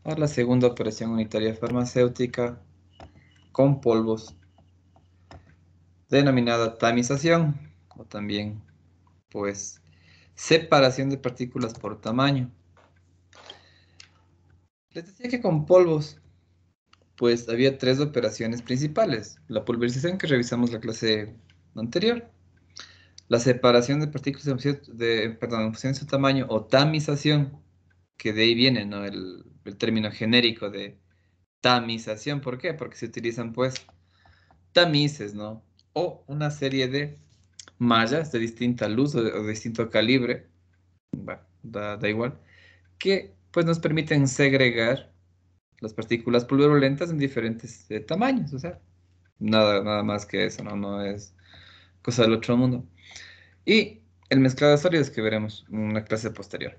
a la segunda operación unitaria farmacéutica con polvos, denominada tamización, o también, pues, separación de partículas por tamaño. Les decía que con polvos, pues, había tres operaciones principales. La pulverización, que revisamos la clase anterior. La separación de partículas perdón, en función de su tamaño, o tamización, que de ahí viene, ¿no? El término genérico de tamización. ¿Por qué? Porque se utilizan, pues, tamices, ¿no? O una serie de mallas de distinta luz o de distinto calibre, bueno, da igual, que pues nos permiten segregar las partículas pulverulentas en diferentes tamaños, o sea, nada más que eso, ¿no? No es cosa del otro mundo. Y el mezclado de sólidos, que veremos en una clase posterior.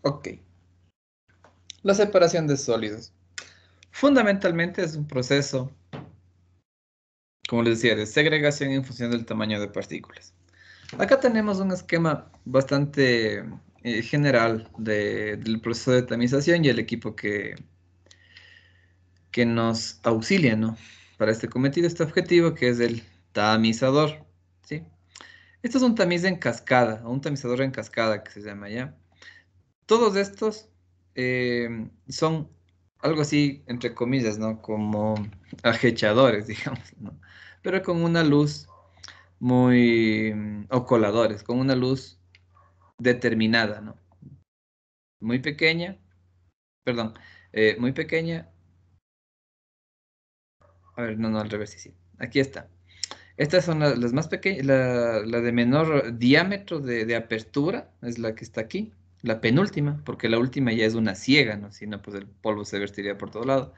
Ok, la separación de sólidos. Fundamentalmente es un proceso, como les decía, de segregación en función del tamaño de partículas. Acá tenemos un esquema bastante general del proceso de tamización y el equipo que nos auxilia, ¿no? Para este cometido, este objetivo, que es el tamizador, ¿sí? Esto es un tamiz en cascada, o un tamizador en cascada que se llama, ¿ya? Todos estos son algo así, entre comillas, ¿no? Como ajechadores, digamos, ¿no? Pero con una luz muy, o coladores, con una luz determinada, ¿no? Muy pequeña, perdón, muy pequeña. A ver, no, al revés, sí. Aquí está. Estas son las más pequeñas, la de menor diámetro de apertura es la que está aquí, la penúltima, porque la última ya es una ciega, ¿no? Si no, pues el polvo se vertiría por todo lado.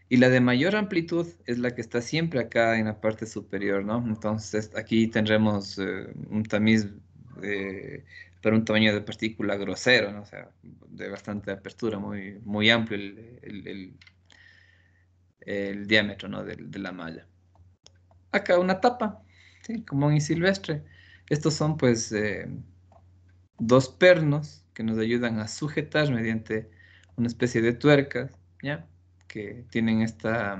Y la de mayor amplitud es la que está siempre acá en la parte superior, ¿no? Entonces aquí tendremos un tamiz para un tamaño de partícula grosero, ¿no? O sea, de bastante apertura, muy amplio el diámetro, ¿no? De la malla. Acá una tapa, ¿sí? Común y silvestre. Estos son pues dos pernos que nos ayudan a sujetar mediante una especie de tuercas, ¿ya? Que tienen estas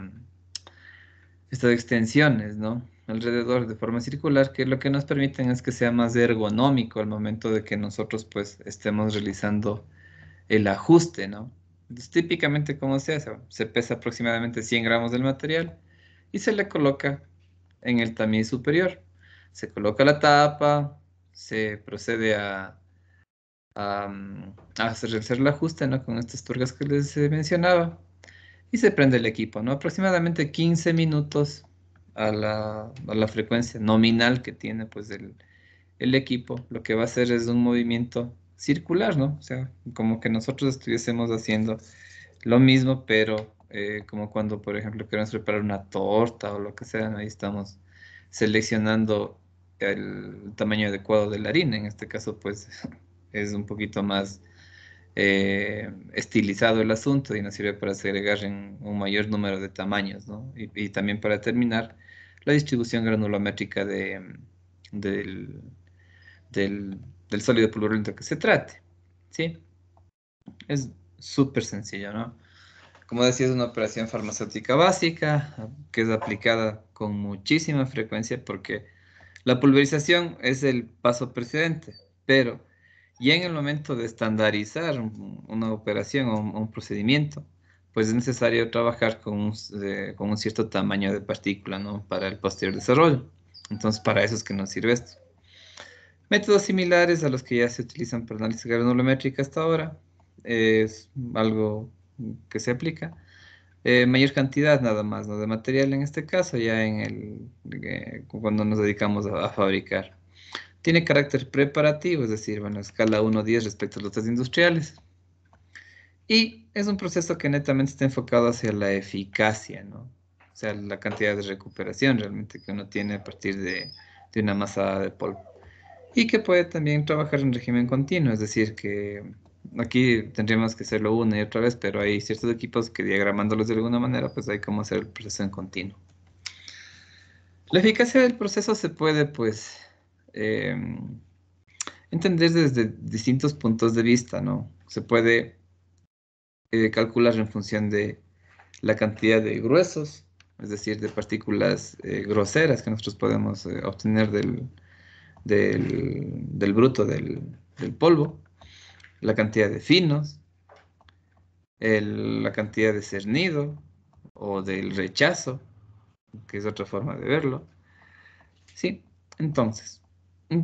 extensiones, ¿no? Alrededor de forma circular, que lo que nos permiten es que sea más ergonómico al momento de que nosotros pues estemos realizando el ajuste, ¿no? Entonces, típicamente, ¿cómo se hace? Se pesa aproximadamente 100 gramos del material y se le coloca en el tamiz superior. Se coloca la tapa, se procede a realizar el ajuste, ¿no? Con estas tuercas que les mencionaba y se prende el equipo, ¿no? Aproximadamente 15 minutos a la frecuencia nominal que tiene pues el equipo. Lo que va a hacer es un movimiento circular, ¿no? O sea, como que nosotros estuviésemos haciendo lo mismo, pero como cuando, por ejemplo, queremos preparar una torta o lo que sea, ¿no? Ahí estamos seleccionando el tamaño adecuado de la harina. En este caso, pues, es un poquito más estilizado el asunto y nos sirve para segregar en un mayor número de tamaños, ¿no? Y también para determinar la distribución granulométrica del, del sólido pulverulento que se trate, ¿sí? Es súper sencillo, ¿no? Como decía, es una operación farmacéutica básica que es aplicada con muchísima frecuencia porque la pulverización es el paso precedente, pero ya en el momento de estandarizar una operación o un procedimiento, pues es necesario trabajar con un cierto tamaño de partícula, ¿no? Para el posterior desarrollo. Entonces, para eso es que nos sirve esto. Métodos similares a los que ya se utilizan para análisis granulométrica hasta ahora. Es algo que se aplica. Mayor cantidad nada más, ¿no? De material en este caso, ya cuando nos dedicamos a fabricar. Tiene carácter preparativo, es decir, bueno, escala 1:10 respecto a los test industriales. Y es un proceso que netamente está enfocado hacia la eficacia, ¿no? O sea, la cantidad de recuperación realmente que uno tiene a partir de una masa de polvo. Y que puede también trabajar en régimen continuo, es decir, que aquí tendríamos que hacerlo una y otra vez, pero hay ciertos equipos que diagramándolos de alguna manera, pues hay cómo hacer el proceso en continuo. La eficacia del proceso se puede, pues, entender desde distintos puntos de vista, ¿no? Se puede calcular en función de la cantidad de gruesos, es decir, de partículas groseras que nosotros podemos obtener del bruto del polvo, la cantidad de finos, la cantidad de cernido o del rechazo, que es otra forma de verlo. Sí, entonces,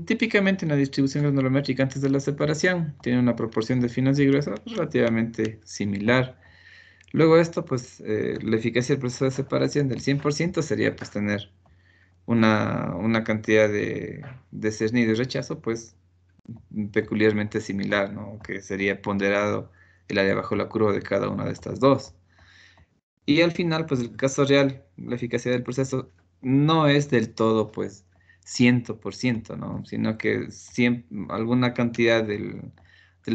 típicamente en la distribución granulométrica antes de la separación tiene una proporción de finos y gruesos relativamente similar. Luego esto, pues, la eficacia del proceso de separación del 100% sería, pues, tener una cantidad de cernido y rechazo, pues, peculiarmente similar, ¿no? Que sería ponderado el área bajo la curva de cada una de estas dos. Y al final, pues el caso real, la eficacia del proceso no es del todo, pues, 100%, ¿no? Sino que alguna cantidad del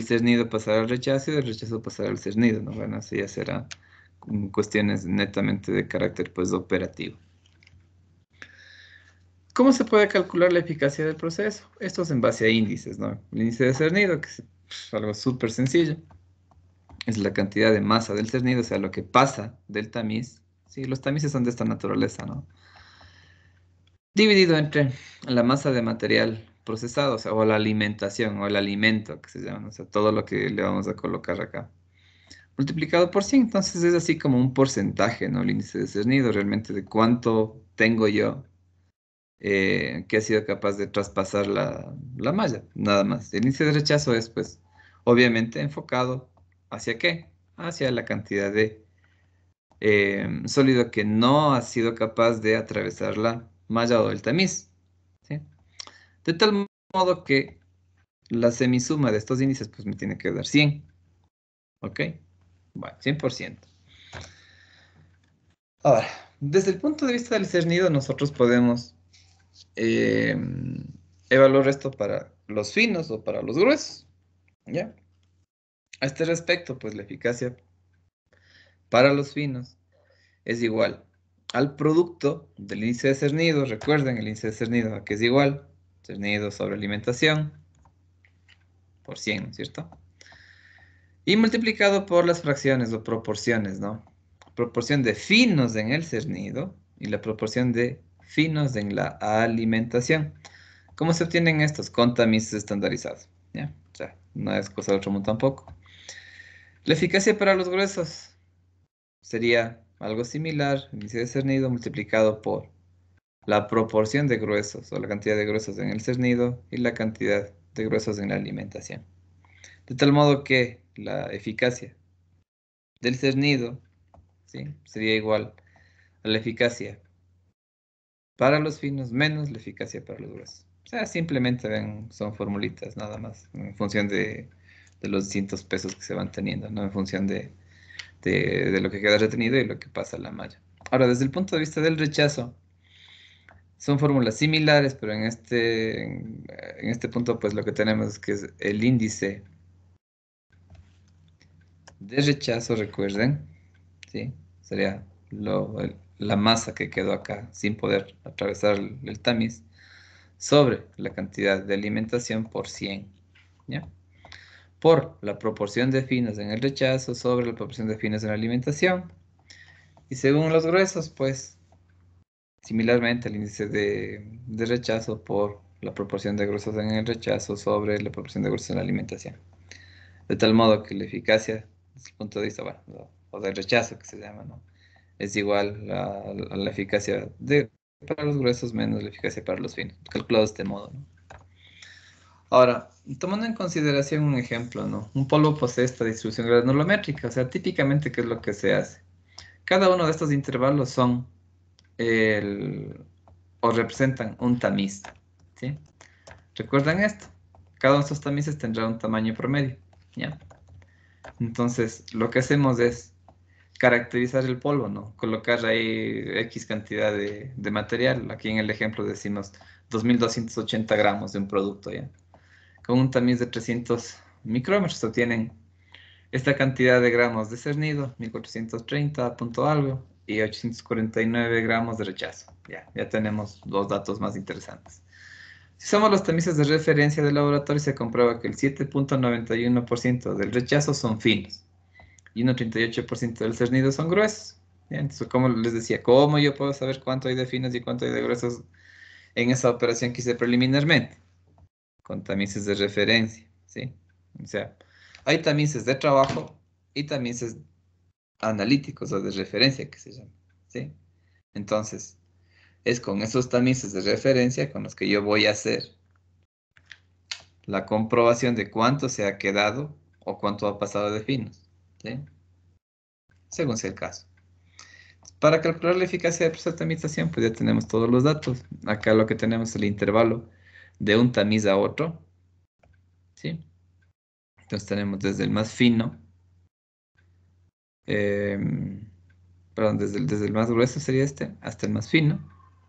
cernido pasará al rechazo y del rechazo pasará al cernido, ¿no? Bueno, así ya será cuestiones netamente de carácter, pues, operativo. ¿Cómo se puede calcular la eficacia del proceso? Esto es en base a índices, ¿no? El índice de cernido, que es algo súper sencillo, es la cantidad de masa del cernido, o sea, lo que pasa del tamiz. Sí, los tamices son de esta naturaleza, ¿no? Dividido entre la masa de material procesado, o sea, o la alimentación, o el alimento que se llama, o sea, todo lo que le vamos a colocar acá. Multiplicado por 100, entonces es así como un porcentaje, ¿no? El índice de cernido, realmente de cuánto tengo yo que ha sido capaz de traspasar la malla, nada más. El índice de rechazo es, pues, obviamente enfocado hacia qué, hacia la cantidad de sólido que no ha sido capaz de atravesar la malla o el tamiz, ¿sí? De tal modo que la semisuma de estos índices, pues, me tiene que dar 100, ¿ok? Bueno, 100%. Ahora, desde el punto de vista del cernido, nosotros podemos eh, evaluar esto para los finos o para los gruesos, ¿ya? A este respecto, pues la eficacia para los finos es igual al producto del índice de cernido. Recuerden el índice de cernido, ¿a qué es igual? Cernido sobre alimentación por 100, ¿no es cierto? Y multiplicado por las fracciones o proporciones, ¿no? Proporción de finos en el cernido y la proporción de finos en la alimentación. ¿Cómo se obtienen estos? Con tamices estandarizados, ¿ya? O sea, no es cosa de otro mundo tampoco. La eficacia para los gruesos sería algo similar, el índice de cernido multiplicado por la proporción de gruesos o la cantidad de gruesos en el cernido y la cantidad de gruesos en la alimentación. De tal modo que la eficacia del cernido, ¿sí?, sería igual a la eficacia para los finos menos la eficacia para los gruesos. O sea, simplemente ven, son formulitas nada más, en función de los distintos pesos que se van teniendo, no en función de lo que queda retenido y lo que pasa a la malla. Ahora, desde el punto de vista del rechazo, son fórmulas similares, pero en este punto, pues lo que tenemos es que es el índice de rechazo, recuerden, ¿sí? Sería la masa que quedó acá sin poder atravesar el tamiz sobre la cantidad de alimentación por 100, ¿ya? Por la proporción de finos en el rechazo sobre la proporción de finos en la alimentación. Y según los gruesos, pues, similarmente el índice de rechazo por la proporción de gruesos en el rechazo sobre la proporción de gruesos en la alimentación. De tal modo que la eficacia, desde el punto de vista, bueno, o del rechazo que se llama, ¿no?, es igual a la eficacia para los gruesos menos la eficacia para los finos, calculado de este modo, ¿no? Ahora, tomando en consideración un ejemplo, ¿no? Un polvo posee esta distribución granulométrica, o sea, típicamente, ¿qué es lo que se hace? Cada uno de estos intervalos son o representan un tamiz, ¿sí? ¿Recuerdan esto? Cada uno de estos tamices tendrá un tamaño promedio, ¿ya? Entonces, lo que hacemos es caracterizar el polvo, ¿no? Colocar ahí X cantidad de material. Aquí en el ejemplo decimos 2280 gramos de un producto, ¿ya? Con un tamiz de 300 micrómetros obtienen esta cantidad de gramos de cernido, 1430 punto algo, y 849 gramos de rechazo. Ya tenemos dos datos más interesantes. Si usamos los tamices de referencia del laboratorio, se comprueba que el 7.91% del rechazo son finos y un 38% del cernido son gruesos. ¿Ya? Entonces, como les decía, ¿cómo yo puedo saber cuánto hay de finos y cuánto hay de gruesos en esa operación que hice preliminarmente? Con tamices de referencia, ¿sí? O sea, hay tamices de trabajo y tamices analíticos o de referencia que se llaman, ¿sí? Entonces, es con esos tamices de referencia con los que yo voy a hacer la comprobación de cuánto se ha quedado o cuánto ha pasado de finos, ¿sí? Según sea el caso. Para calcular la eficacia de esa tamización, pues ya tenemos todos los datos. Acá lo que tenemos es el intervalo de un tamiz a otro, ¿sí? Entonces tenemos desde el más fino, em, perdón, desde el más grueso sería este, hasta el más fino,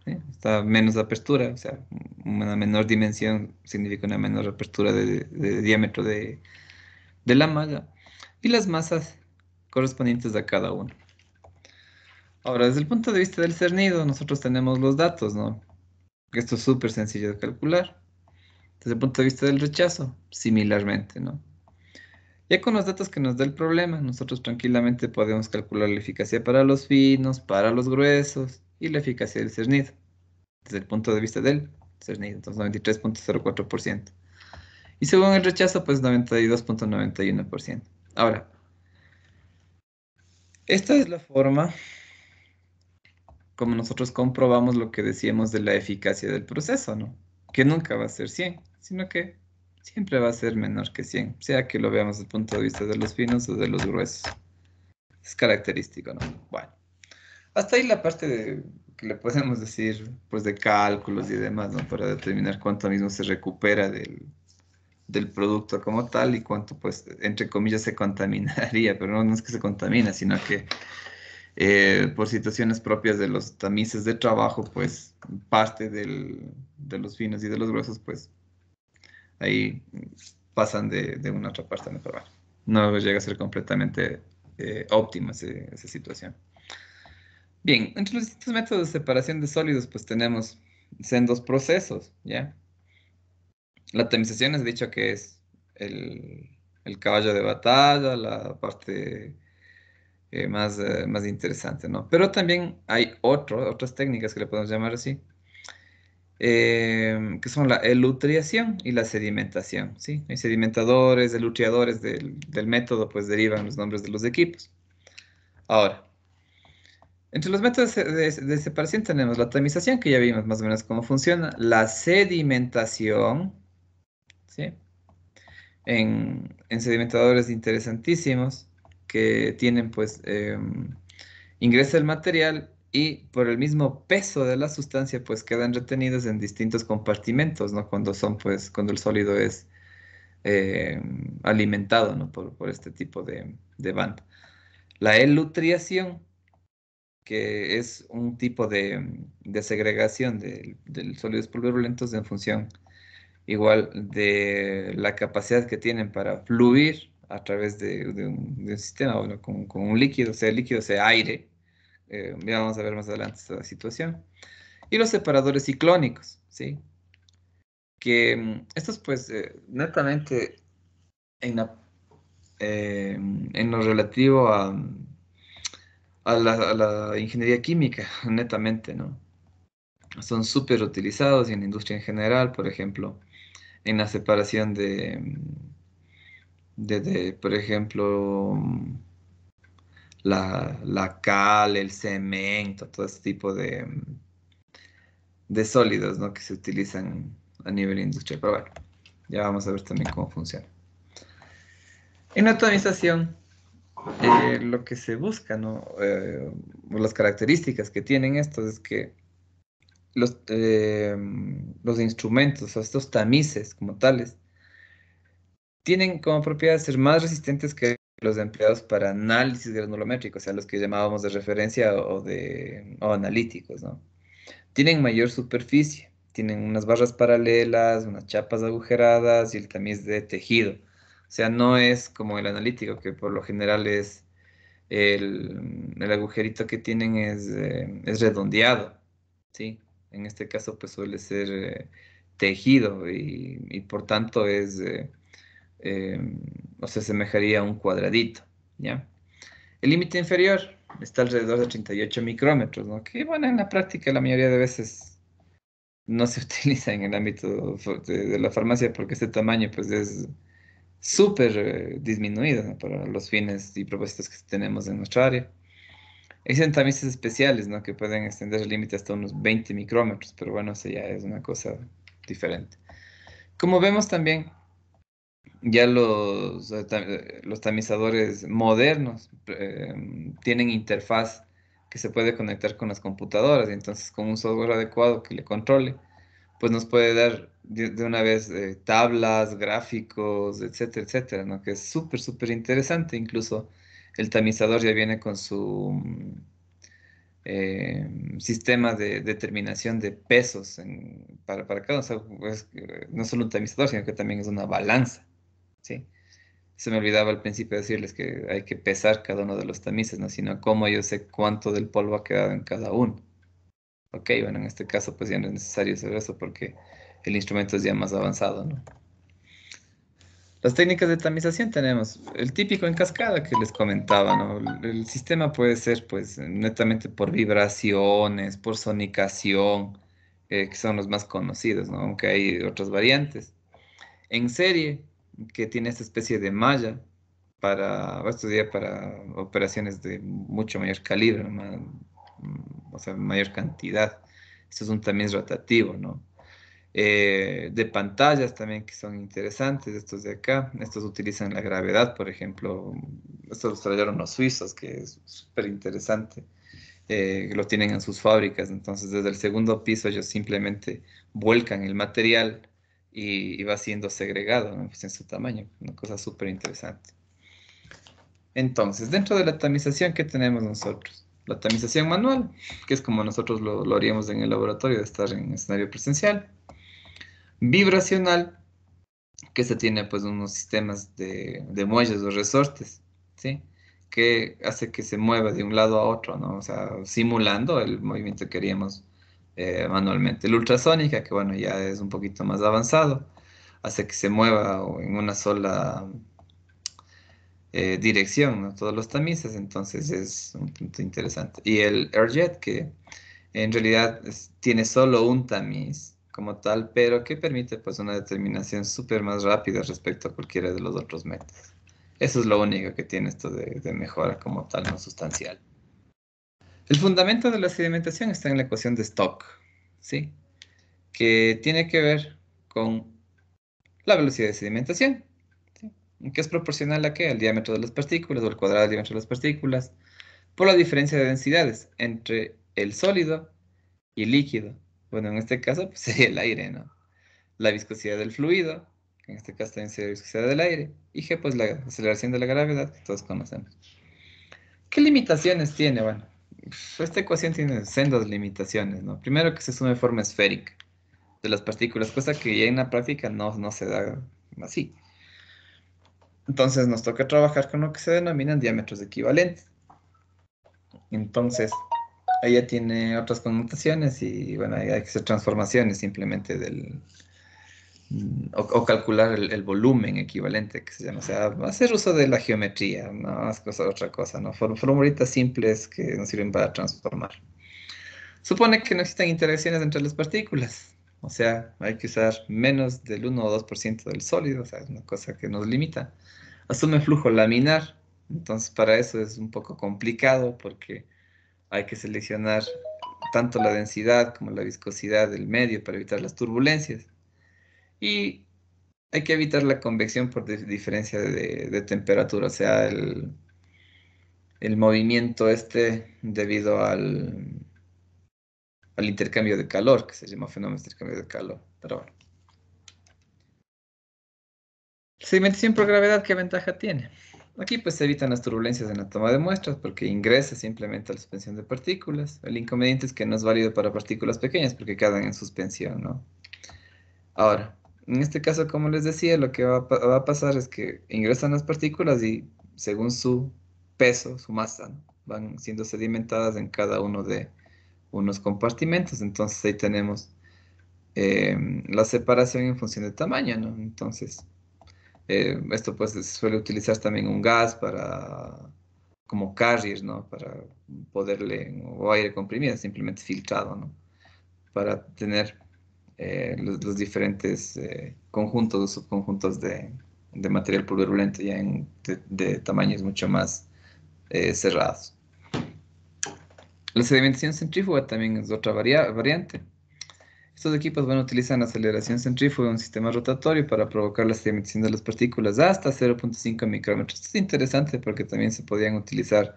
¿sí? Está menos apertura, o sea, una menor dimensión significa una menor apertura de diámetro de la malla, y las masas correspondientes a cada uno. Ahora, desde el punto de vista del cernido, nosotros tenemos los datos, ¿no? Esto es súper sencillo de calcular. Desde el punto de vista del rechazo, similarmente, ¿no? Ya con los datos que nos da el problema, nosotros tranquilamente podemos calcular la eficacia para los finos, para los gruesos y la eficacia del cernido, desde el punto de vista del cernido, entonces 93,04%. Y según el rechazo, pues 92,91%. Ahora, esta es la forma como nosotros comprobamos lo que decíamos de la eficacia del proceso, ¿no? Que nunca va a ser 100, sino que siempre va a ser menor que 100, sea que lo veamos desde el punto de vista de los finos o de los gruesos. Es característico, ¿no? Bueno, hasta ahí la parte que le podemos decir, pues de cálculos y demás, ¿no? Para determinar cuánto mismo se recupera del producto como tal y cuánto, pues, entre comillas, se contaminaría, pero no es que se contamina, sino que por situaciones propias de los tamices de trabajo, pues parte de los finos y de los gruesos, pues ahí pasan de una a otra parte, ¿no? Pero bueno, no llega a ser completamente óptima esa situación. Bien, entre los distintos métodos de separación de sólidos, pues tenemos sendos procesos, ¿ya? La tamización es dicho que es el caballo de batalla, la parte más interesante, ¿no? Pero también hay otras técnicas que le podemos llamar así, que son la elutriación y la sedimentación, ¿sí? Hay sedimentadores, elutriadores del método, pues derivan los nombres de los equipos. Ahora, entre los métodos de separación tenemos la tamización, que ya vimos más o menos cómo funciona, la sedimentación, ¿sí? En sedimentadores interesantísimos que tienen, pues, ingresa el material y por el mismo peso de la sustancia, pues quedan retenidos en distintos compartimentos, ¿no? Cuando el sólido es eh, alimentado, ¿no? Por este tipo de banda. La elutriación, que es un tipo de segregación del sólidos pulverulentos en función igual de la capacidad que tienen para fluir a través de un sistema, bueno, con un líquido, sea aire. Ya vamos a ver más adelante esta situación. Y los separadores ciclónicos, ¿sí? Que estos, pues, netamente en, en lo relativo a la ingeniería química, netamente, ¿no? Son súper utilizados y en la industria en general, por ejemplo, en la separación por ejemplo, la cal, el cemento, todo este tipo de sólidos, ¿no? Que se utilizan a nivel industrial. Pero bueno, ya vamos a ver también cómo funciona. En la atomización, lo que se busca, ¿no? O las características que tienen estos es que los instrumentos, o estos tamices como tales, tienen como propiedad ser más resistentes que los empleados para análisis granulométrico, o sea, los que llamábamos de referencia o analíticos, ¿no? Tienen mayor superficie, tienen unas barras paralelas, unas chapas agujeradas y el tamiz de tejido. O sea, no es como el analítico, que por lo general es el agujerito que tienen es redondeado, ¿sí? En este caso, pues suele ser tejido y por tanto o se asemejaría a un cuadradito, ¿ya? El límite inferior está alrededor de 38 micrómetros, ¿no? Que bueno, en la práctica la mayoría de veces no se utiliza en el ámbito de la farmacia porque este tamaño pues es súper disminuido, ¿no? Para los fines y propósitos que tenemos en nuestra área. Existen tamices especiales, ¿no? Que pueden extender el límite hasta unos 20 micrómetros, pero bueno, eso ya es una cosa diferente. Como vemos también, ya los tamizadores modernos tienen interfaz que se puede conectar con las computadoras y entonces con un software adecuado que le controle, pues nos puede dar de una vez tablas, gráficos, etcétera, etcétera, ¿no? Que es súper, súper interesante. Incluso el tamizador ya viene con su sistema de determinación de pesos para cada uno. O sea, no solo un tamizador, sino que también es una balanza, ¿sí? Se me olvidaba al principio decirles que hay que pesar cada uno de los tamices, ¿no? Sino cómo yo sé cuánto del polvo ha quedado en cada uno. Ok, bueno, en este caso pues ya no es necesario saber eso porque el instrumento es ya más avanzado, ¿no? Las técnicas de tamización tenemos el típico en cascada que les comentaba, ¿no? El sistema puede ser pues netamente por vibraciones, por sonicación, que son los más conocidos, ¿no? Aunque hay otras variantes. En serie, que tiene esta especie de malla esto ya para operaciones de mucho mayor calibre, ¿no? O sea, mayor cantidad. Esto es un tamiz rotativo, ¿no? De pantallas también que son interesantes, estos de acá. Estos utilizan la gravedad, por ejemplo. Estos los trajeron los suizos, que es súper interesante. Lo tienen en sus fábricas, entonces desde el segundo piso ellos simplemente vuelcan el material y va siendo segregado, ¿no? Pues en su tamaño, una cosa súper interesante. Entonces, dentro de la tamización, ¿qué tenemos nosotros? La tamización manual, que es como nosotros lo haríamos en el laboratorio de estar en escenario presencial. Vibracional, que se tiene pues unos sistemas de muelles o resortes, ¿sí? Que hace que se mueva de un lado a otro, ¿no? O sea, simulando el movimiento que haríamos manualmente. La ultrasónica, que bueno, ya es un poquito más avanzado, hace que se mueva en una sola dirección, ¿no? Todos los tamices, entonces es un punto interesante. Y el airjet, que en realidad tiene solo un tamiz como tal, pero que permite pues una determinación súper más rápida respecto a cualquiera de los otros métodos. Eso es lo único que tiene esto de mejora como tal, no sustancial. El fundamento de la sedimentación está en la ecuación de Stock, ¿sí? Que tiene que ver con la velocidad de sedimentación, ¿sí? Que es proporcional a qué? Al diámetro de las partículas o al cuadrado del diámetro de las partículas, por la diferencia de densidades entre el sólido y el líquido. Bueno, en este caso pues, sería el aire, ¿no? La viscosidad del fluido, que en este caso también sería la viscosidad del aire, y G, pues la aceleración de la gravedad, que todos conocemos. ¿Qué limitaciones tiene? Bueno, esta ecuación tiene sendas limitaciones, ¿no? Primero que se sume de forma esférica de las partículas, cosa que ya en la práctica no se da así. Entonces nos toca trabajar con lo que se denominan diámetros equivalentes. Entonces, ella tiene otras connotaciones y bueno, hay que hacer transformaciones simplemente o calcular el volumen equivalente que se llama, o sea, hacer uso de la geometría, no es otra cosa, ¿no? Formuritas simples que nos sirven para transformar. Supone que no existen interacciones entre las partículas, o sea, hay que usar menos del 1 o 2% del sólido, o sea, es una cosa que nos limita. Asume flujo laminar, entonces para eso es un poco complicado porque hay que seleccionar tanto la densidad como la viscosidad del medio para evitar las turbulencias. Y hay que evitar la convección por diferencia de temperatura, o sea, el movimiento este debido al intercambio de calor, que se llama fenómeno de intercambio de calor. Pero bueno. Sedimentación por gravedad, ¿qué ventaja tiene? Aquí pues se evitan las turbulencias en la toma de muestras porque ingresa simplemente a la suspensión de partículas. El inconveniente es que no es válido para partículas pequeñas porque quedan en suspensión, ¿no? Ahora, en este caso, como les decía, lo que va a pasar es que ingresan las partículas y según su peso, su masa, ¿no? Van siendo sedimentadas en cada uno de unos compartimentos. Entonces ahí tenemos la separación en función de tamaño, ¿no? Entonces, esto pues se suele utilizar también un gas como carriers, ¿no? Para poderle, o aire comprimido, simplemente filtrado, ¿no? Para tener los diferentes conjuntos o subconjuntos de material pulverulento ya de tamaños mucho más cerrados. La sedimentación centrífuga también es otra variante. Estos equipos utilizan aceleración centrífuga, un sistema rotatorio para provocar la sedimentación de las partículas hasta 0.5 micrómetros. Esto es interesante porque también se podían utilizar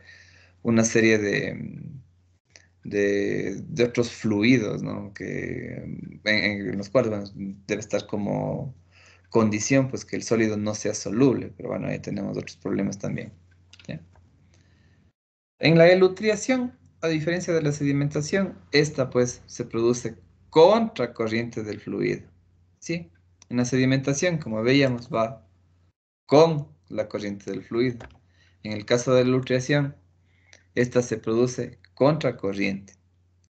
una serie de otros fluidos, ¿no? En los cuales debe estar como condición, pues que el sólido no sea soluble, pero bueno, ahí tenemos otros problemas también. ¿Ya? En la elutriación, a diferencia de la sedimentación, esta pues se produce contracorriente del fluido, ¿sí? En la sedimentación, como veíamos, va con la corriente del fluido. En el caso de la elutriación, esta se produce contracorriente,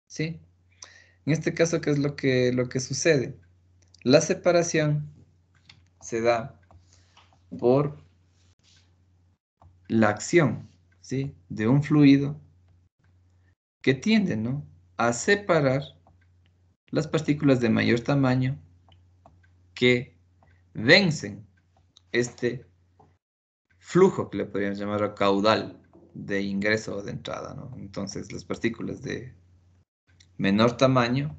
¿sí? En este caso, ¿qué es lo que sucede? La separación se da por la acción, ¿sí? De un fluido que tiende, ¿no? A separar las partículas de mayor tamaño que vencen este flujo que le podríamos llamar caudal de ingreso o de entrada, ¿no? Entonces, las partículas de menor tamaño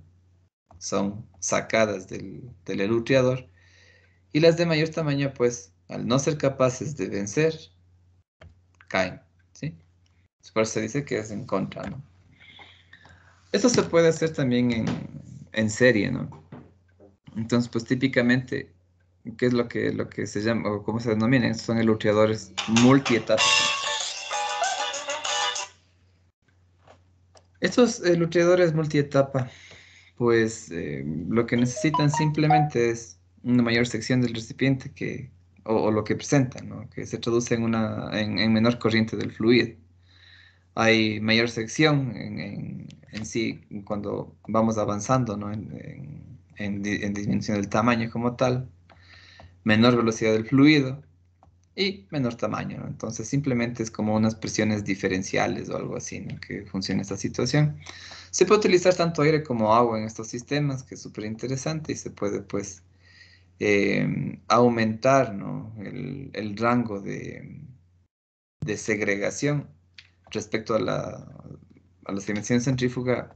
son sacadas del elutriador y las de mayor tamaño, pues, al no ser capaces de vencer, caen, ¿sí? Por eso se dice que es en contra, ¿no? Esto se puede hacer también en serie, ¿no? Entonces, pues típicamente, ¿qué es lo que se llama, o cómo se denominan? Estos son elutriadores multietapas. Estos elutriadores multietapa, pues lo que necesitan simplemente es una mayor sección del recipiente o lo que presentan, ¿no? Que se traduce en menor corriente del fluido. Hay mayor sección en sí cuando vamos avanzando, ¿no? En disminución del tamaño como tal, menor velocidad del fluido y menor tamaño, ¿no? Entonces simplemente es como unas presiones diferenciales o algo así, ¿no? Que funciona esta situación. Se puede utilizar tanto aire como agua en estos sistemas, que es súper interesante y se puede pues aumentar, ¿no? el rango de segregación respecto a la segmentación centrífuga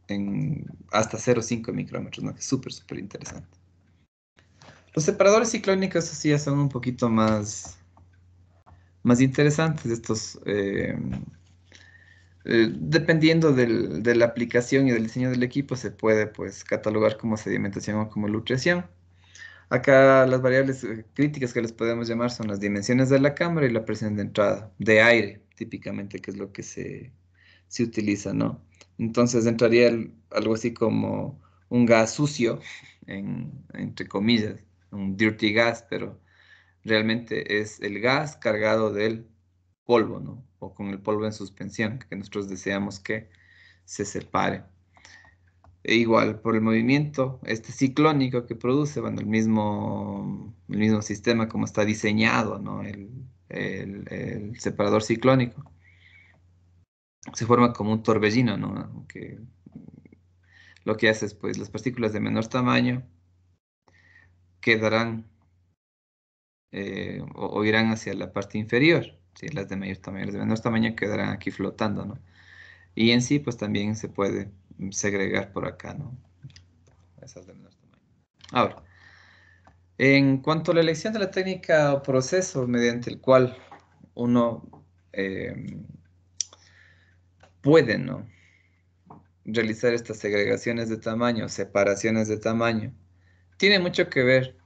en hasta 0,5 micrómetros, ¿no? Que es súper, súper interesante. Los separadores ciclónicos así ya son un poquito más interesantes. Estos, dependiendo de la aplicación y del diseño del equipo, se puede pues catalogar como sedimentación o como nutrición. Acá las variables críticas que les podemos llamar son las dimensiones de la cámara y la presión de entrada de aire, típicamente, que es lo que se utiliza, ¿no? Entonces entraría algo así como un gas sucio, entre comillas, un dirty gas, pero realmente es el gas cargado del polvo, ¿no? O con el polvo en suspensión, que nosotros deseamos que se separe. E igual, por el movimiento este ciclónico que produce, bueno, el mismo sistema como está diseñado, ¿no? El separador ciclónico, se forma como un torbellino, ¿no? Que lo que hace es, pues, las partículas de menor tamaño quedarán o irán hacia la parte inferior, ¿sí? Las de mayor tamaño, las de menor tamaño quedarán aquí flotando, ¿no? Y en sí, pues también se puede segregar por acá, ¿no? Esas de menor tamaño. Ahora, en cuanto a la elección de la técnica o proceso mediante el cual uno puede, ¿no? realizar estas segregaciones de tamaño, separaciones de tamaño, tiene mucho que ver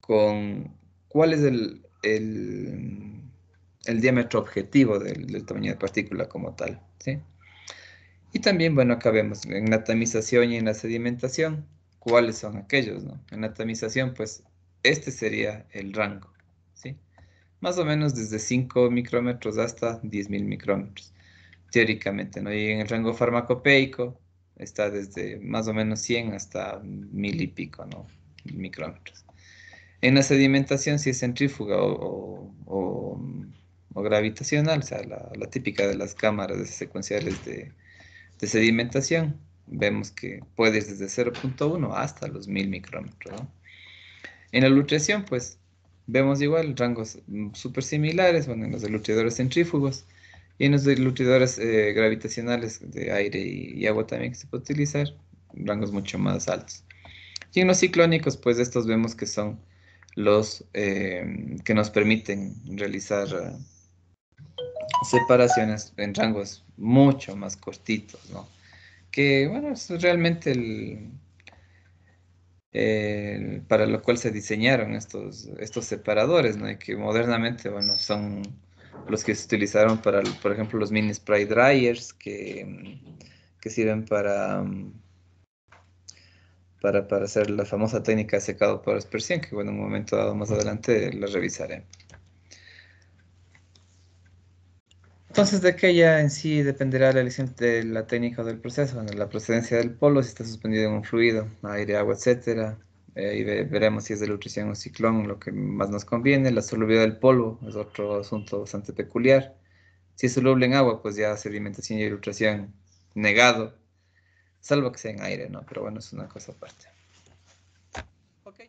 con cuál es el diámetro objetivo del tamaño de partícula como tal, ¿sí? Y también, bueno, acá vemos en la tamización y en la sedimentación, cuáles son aquellos, ¿no? En la tamización, pues, este sería el rango, ¿sí? Más o menos desde 5 micrómetros hasta 10.000 micrómetros, teóricamente, ¿no? Y en el rango farmacopeico está desde más o menos 100 hasta 1.000 y pico, ¿no? Micrómetros. En la sedimentación, si es centrífuga o gravitacional, o sea, la típica de las cámaras secuenciales de sedimentación, vemos que puede ir desde 0,1 hasta los 1000 micrómetros, ¿no? En la lutriación, pues, vemos igual rangos súper similares, bueno, en los delutridores centrífugos y en los delutridores gravitacionales de aire y agua también que se puede utilizar, rangos mucho más altos. Y en los ciclónicos, pues, estos vemos que son los que nos permiten realizar separaciones en rangos mucho más cortitos, ¿no? Que, bueno, es realmente para lo cual se diseñaron estos separadores, ¿no? Y que modernamente, bueno, son los que se utilizaron para, por ejemplo, los mini spray dryers que sirven para hacer la famosa técnica de secado por aspersión, que, bueno, en un momento dado más adelante la revisaré. Entonces, de qué ya en sí dependerá la elección de la técnica o del proceso. Bueno, la procedencia del polo, si está suspendido en un fluido, aire, agua, etcétera. Y veremos si es de nutrición o ciclón, lo que más nos conviene. La solubilidad del polvo es otro asunto bastante peculiar. Si es soluble en agua, pues ya sedimentación y ilustración negado, salvo que sea en aire, ¿no? Pero bueno, es una cosa aparte. Ok.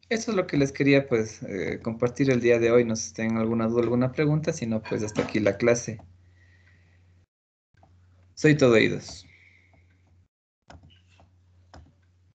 Eso es lo que les quería, pues, compartir el día de hoy. No sé si tienen alguna duda, alguna pregunta. Si no, pues hasta aquí la clase. Soy todo oídos.